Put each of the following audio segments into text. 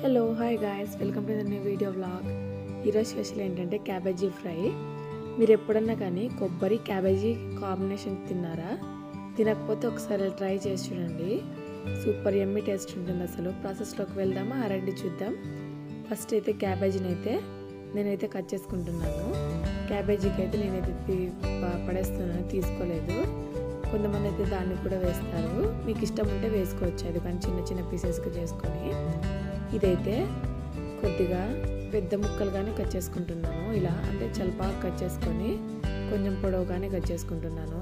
Hello hi guys, welcome to the new video vlog. ఈరోజు special ఏంటంటే cabbage fry. మీరు ఎప్పుడన్నా కానీ కొబ్బరి క్యాబేజీ కాంబినేషన్ తిన్నారా? తినకపోతే ఒకసారి ట్రై చేసి చూడండి. సూపర్ యమ్మీ టేస్ట్ ఉంటుంది. అసలు ప్రాసెస్లోకి వెళ్దామా? రండి చూద్దాం. ఫస్ట్ అయితే క్యాబేజీని అయితే నేనైతే కట్ చేసుకుంటున్నాను. క్యాబేజీకి అయితే నేనైతే పడేస్తున్నాను, తీసుకోలేదు. కొంతమంది అయితే దాన్ని కూడా వేస్తారు. మీకు ఇష్టం ఉంటే వేసుకోవచ్చు, అది కానీ చిన్న చిన్న పీసెస్గా చేసుకొని. ఇదైతే కొద్దిగా పెద్ద ముక్కలుగానే కట్ చేసుకుంటున్నాను. ఇలా అంటే చల్పాగా కట్ చేసుకొని కొంచెం పొడవుగానే కట్ చేసుకుంటున్నాను.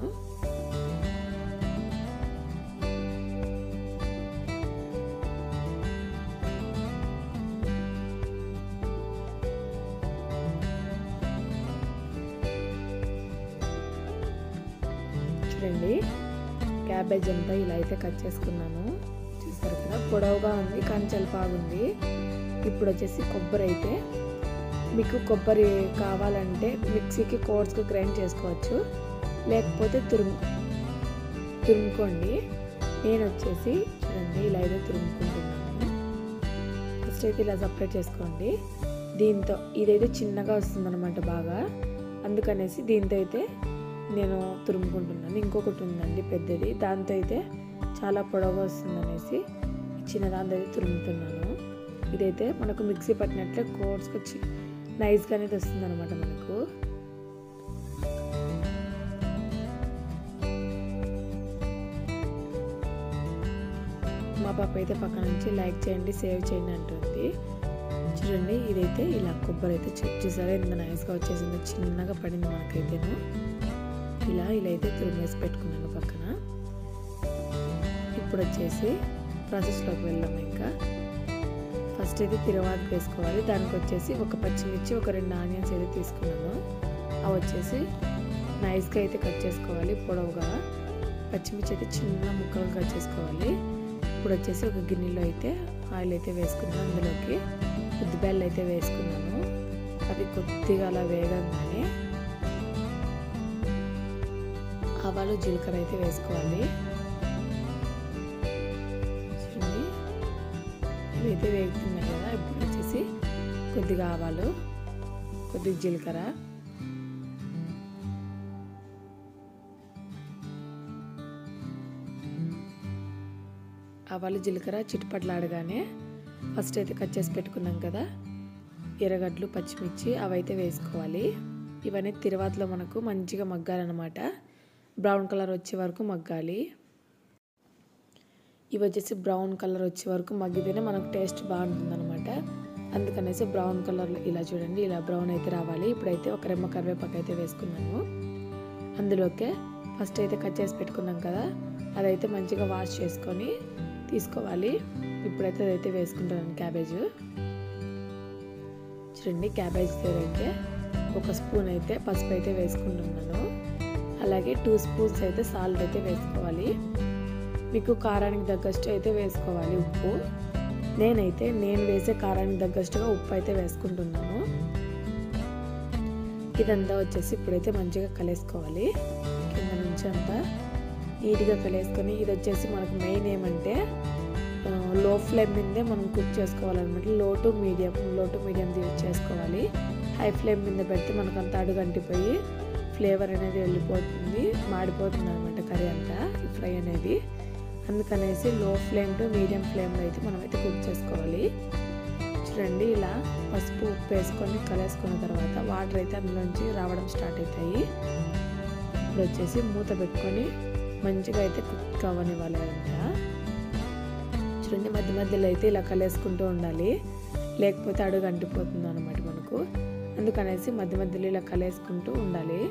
చూడండి, క్యాబేజ్ అంతా ఇలా అయితే కట్ చేసుకున్నాను. చూసారు కదా, పొడవుగా ఉంది కానీ చాలా బాగుంది. ఇప్పుడు వచ్చేసి కొబ్బరి అయితే మీకు కొబ్బరి కావాలంటే మిక్సీకి కోర్స్గా గ్రైండ్ చేసుకోవచ్చు, లేకపోతే తురుముకోండి. నేను వచ్చేసి చూడండి ఇలా అయితే తురుముకుంటున్నాను. ఫస్ట్ అయితే ఇలా సపరేట్ చేసుకోండి. దీంతో ఇదైతే చిన్నగా వస్తుంది అనమాట బాగా, అందుకనేసి దీంతో అయితే నేను తురుముకుంటున్నాను. ఇంకొకటి ఉందండి పెద్దది, దాంతో అయితే చాలా పొడవుగా వస్తుంది అనేసి చిన్న దాంతో అయితే తురుముతున్నాను. ఇదైతే మనకు మిక్సీ పట్టినట్లే కోర్స్గా నైస్గా అనేది వస్తుంది అనమాట మనకు. మా పాప అయితే పక్కన నుంచి లైక్ చేయండి, సేవ్ చేయండి అంటుంది. చూడండి, ఇదైతే ఇలా కొబ్బరి అయితే చూసారా ఎంత నైస్గా వచ్చేసిందో, చిన్నగా పడింది మనకైతేను. ఇలా అయితే తురిమేసి పెట్టుకున్నాను పక్కన. ఇప్పుడు వచ్చేసి ప్రాసెస్లోకి వెళ్దాం. ఇంకా ఫస్ట్ అయితే తిరువాతకు వేసుకోవాలి. దానికి వచ్చేసి ఒక పచ్చిమిర్చి, ఒక 2 ఆనియన్స్ అయితే తీసుకున్నాను. అవి వచ్చేసి నైస్గా అయితే కట్ చేసుకోవాలి పొడవుగా. పచ్చిమిర్చి అయితే చిన్న ముక్కలు కట్ చేసుకోవాలి. ఇప్పుడు వచ్చేసి ఒక గిన్నెలో అయితే ఆయిల్ అయితే వేసుకున్నాను. అందులోకి ఉద్దిబేళ్ళు అయితే వేసుకున్నాను. అవి కొద్దిగా అలా వేగంగానే ఆవాలు, జీలకర్ర అయితే వేసుకోవాలి. చూడండి, ఇవైతే వేగుతున్నాయి కదా. ఇప్పుడు వచ్చేసి కొద్దిగా ఆవాలు, కొద్దిగా జీలకర్ర, ఆవాలు జీలకర్ర చిట్టుపట్లాడగానే ఫస్ట్ అయితే కట్ చేసి పెట్టుకున్నాం కదా ఎర్రగడ్డలు, పచ్చిమిర్చి, అవైతే వేసుకోవాలి. ఇవన్నీ తిరువాతలో మనకు మంచిగా మగ్గాలన్నమాట. బ్రౌన్ కలర్ వచ్చే వరకు మగ్గాలి. ఇవి వచ్చేసి బ్రౌన్ కలర్ వచ్చే వరకు మగ్గితేనే మనకు టేస్ట్ బాగుంటుంది అనమాట. అందుకనేసి బ్రౌన్ కలర్ ఇలా చూడండి, ఇలా బ్రౌన్ అయితే రావాలి. ఇప్పుడైతే ఒక రెమ్మ కరివేపాకు అయితే వేసుకున్నాము. అందులోకే ఫస్ట్ అయితే కట్ చేసి పెట్టుకున్నాం కదా, అదైతే మంచిగా వాష్ చేసుకొని తీసుకోవాలి. ఇప్పుడైతే అదైతే వేసుకుంటున్నాను క్యాబేజ్. చూడండి, క్యాబేజ్ అయితే ఒక స్పూన్ అయితే పసుపు అయితే వేసుకుంటున్నాను. అలాగే 2 స్పూన్స్ అయితే సాల్ట్ అయితే వేసుకోవాలి. మీకు కారానికి తగ్గట్టు అయితే వేసుకోవాలి ఉప్పు. నేను వేసే కారానికి తగ్గట్టుగా ఉప్పు అయితే వేసుకుంటున్నాను. ఇదంతా వచ్చేసి ఇప్పుడైతే మంచిగా కలిసుకోవాలి. కింద నుంచి అంతా నీట్గా కలిసుకొని, ఇది వచ్చేసి మనకు మెయిన్ ఏమంటే లో ఫ్లేమ్ మీదే మనం కుక్ చేసుకోవాలన్నమాట. లో టు మీడియం చేసుకోవాలి. హై ఫ్లేమ్ మీద పెడితే మనకు అంత అడుగు అంటిపోయి ఫ్లేవర్ అనేది వెళ్ళిపోతుంది, మాడిపోతుంది అనమాట కర్రీ అంతా, ఈ ఫ్రై అనేది. అందుకనేసి లో ఫ్లేమ్ టు మీడియం ఫ్లేమ్లో అయితే మనమైతే కుక్ చేసుకోవాలి. చూడండి, ఇలా పసుపు, ఉప్పు వేసుకొని కలిసుకున్న తర్వాత వాటర్ అయితే అందులోంచి రావడం స్టార్ట్ అవుతాయి. ఇప్పుడు వచ్చేసి మూత పెట్టుకొని మంచిగా అయితే కుక్ అవ్వనివ్వాలి అంట. చూడండి, మధ్య మధ్యలో అయితే ఇలా కలిసుకుంటూ ఉండాలి, లేకపోతే అడుగు అంటిపోతుంది అనమాట మనకు. అందుకనేసి మధ్య మధ్యలో ఇలా కలిసుకుంటూ ఉండాలి.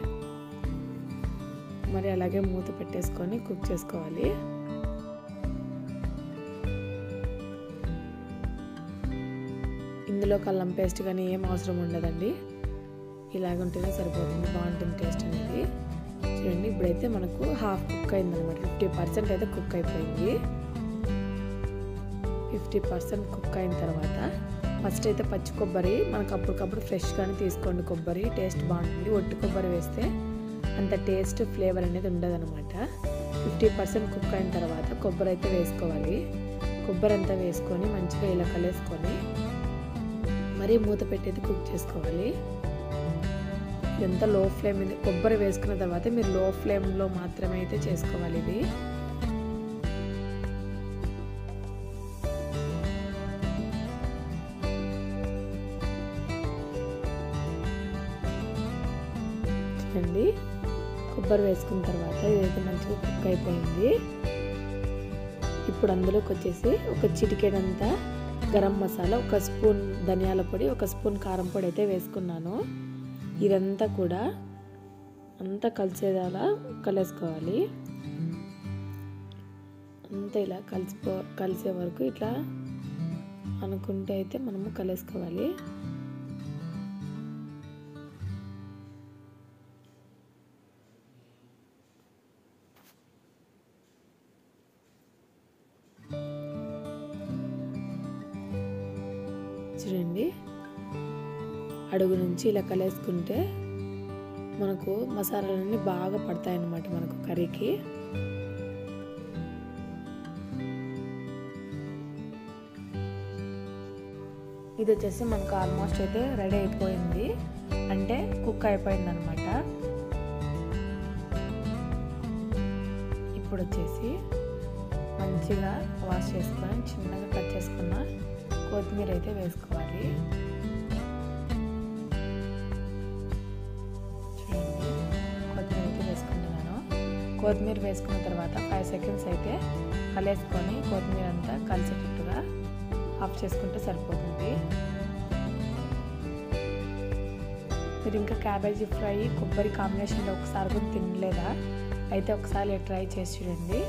మరి అలాగే మూత పెట్టేసుకొని కుక్ చేసుకోవాలి. ఇందులో అల్లం పేస్ట్ కానీ ఏం అవసరం ఉండదండి, ఇలాగ ఉంటేనే సరిపోతుంది, బాగుంటుంది టేస్ట్ అనేది. చూడండి, ఇప్పుడైతే మనకు హాఫ్ కుక్ అయిందనమాట. 50% అయితే కుక్ అయిపోయింది. 50% కుక్ అయిన తర్వాత ఫస్ట్ అయితే పచ్చి కొబ్బరి మనకు అప్పటికప్పుడు ఫ్రెష్గానే తీసుకోండి. కొబ్బరి టేస్ట్ బాగుంటుంది. ఒట్టి కొబ్బరి వేస్తే అంత టేస్ట్, ఫ్లేవర్ అనేది ఉండదు అనమాట. 50% కుక్ అయిన తర్వాత కొబ్బరి అయితే వేసుకోవాలి. కొబ్బరి అంతా వేసుకొని మంచిగా ఇలా కలిపేసుకొని మరీ మూత పెట్టేది కుక్ చేసుకోవాలి. ఇదంతా లో ఫ్లేమ్ మీద కొబ్బరి వేసుకున్న తర్వాత మీరు లో ఫ్లేమ్లో మాత్రమే అయితే చేసుకోవాలి. ఇది చూడండి, కొబ్బరి వేసుకున్న తర్వాత ఇదైతే మంచిగా కుక్ అయిపోయింది. ఇప్పుడు అందులోకి వచ్చేసి ఒక చిటికెడంతా గరం మసాలా, ఒక స్పూన్ ధనియాల పొడి, ఒక స్పూన్ కారం పొడి అయితే వేసుకున్నాను. ఇదంతా కూడా అంతా కలిసేలా కలిసేసుకోవాలి. అంతా ఇలా కలిసే వరకు ఇట్లా అనుకుంటే అయితే మనము కలిసేసుకోవాలి. చూడండి, అడుగు నుంచి ఇలా కలిసేసుకుంటే మనకు మసాలాలన్నీ బాగా పడతాయి అన్నమాట మనకు కర్రీకి. ఇది వచ్చేసి మనకు ఆల్మోస్ట్ అయితే రెడీ అయిపోయింది, అంటే కుక్ అయిపోయింది అనమాట. ఇప్పుడు వచ్చేసి మంచిగా వాష్ చేసుకొని చిన్నగా కట్ చేసుకున్న కొత్తిమీర అయితే వేసుకోవాలి. చూడండి, కొత్తిమీర అయితే వేసుకుంటున్నాను. కొత్తిమీర వేసుకున్న తర్వాత 5 సెకండ్స్ అయితే కలిపేసుకొని కొత్తిమీర అంతా కలిసేటట్టుగా ఆఫ్ చేసుకుంటే సరిపోతుంది. మీరు ఇంకా క్యాబేజీ ఫ్రై కొబ్బరి కాంబినేషన్లో ఒకసారి కూడా తినలేదా? అయితే ఒకసారి ట్రై చేసి చూడండి.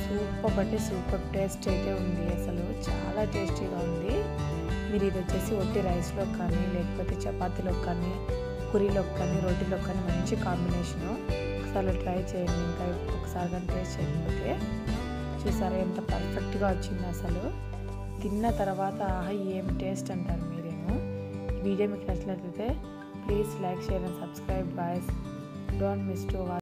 సూపర్ అంటే సూపర్ టేస్ట్ అయితే ఉంది, అసలు చాలా టేస్టీగా ఉంది. మీరు ఇది వచ్చేసి ఒట్టి రైస్లో కానీ లేకపోతే చపాతీలో కానీ పూరీలోకి కానీ రోటీలోకి కానీ మంచి కాంబినేషను. ఒకసారి ట్రై చేయండి. ఇంకా ఒకసారి కానీ టేస్ట్ చేయకపోతే చూసారా ఎంత పర్ఫెక్ట్గా వచ్చింది. అసలు తిన్న తర్వాత ఏం టేస్ట్ అంటారు మీరేమో. ఈ వీడియో మీకు నచ్చినట్లయితే please like, share and subscribe guys. Don't miss to watch.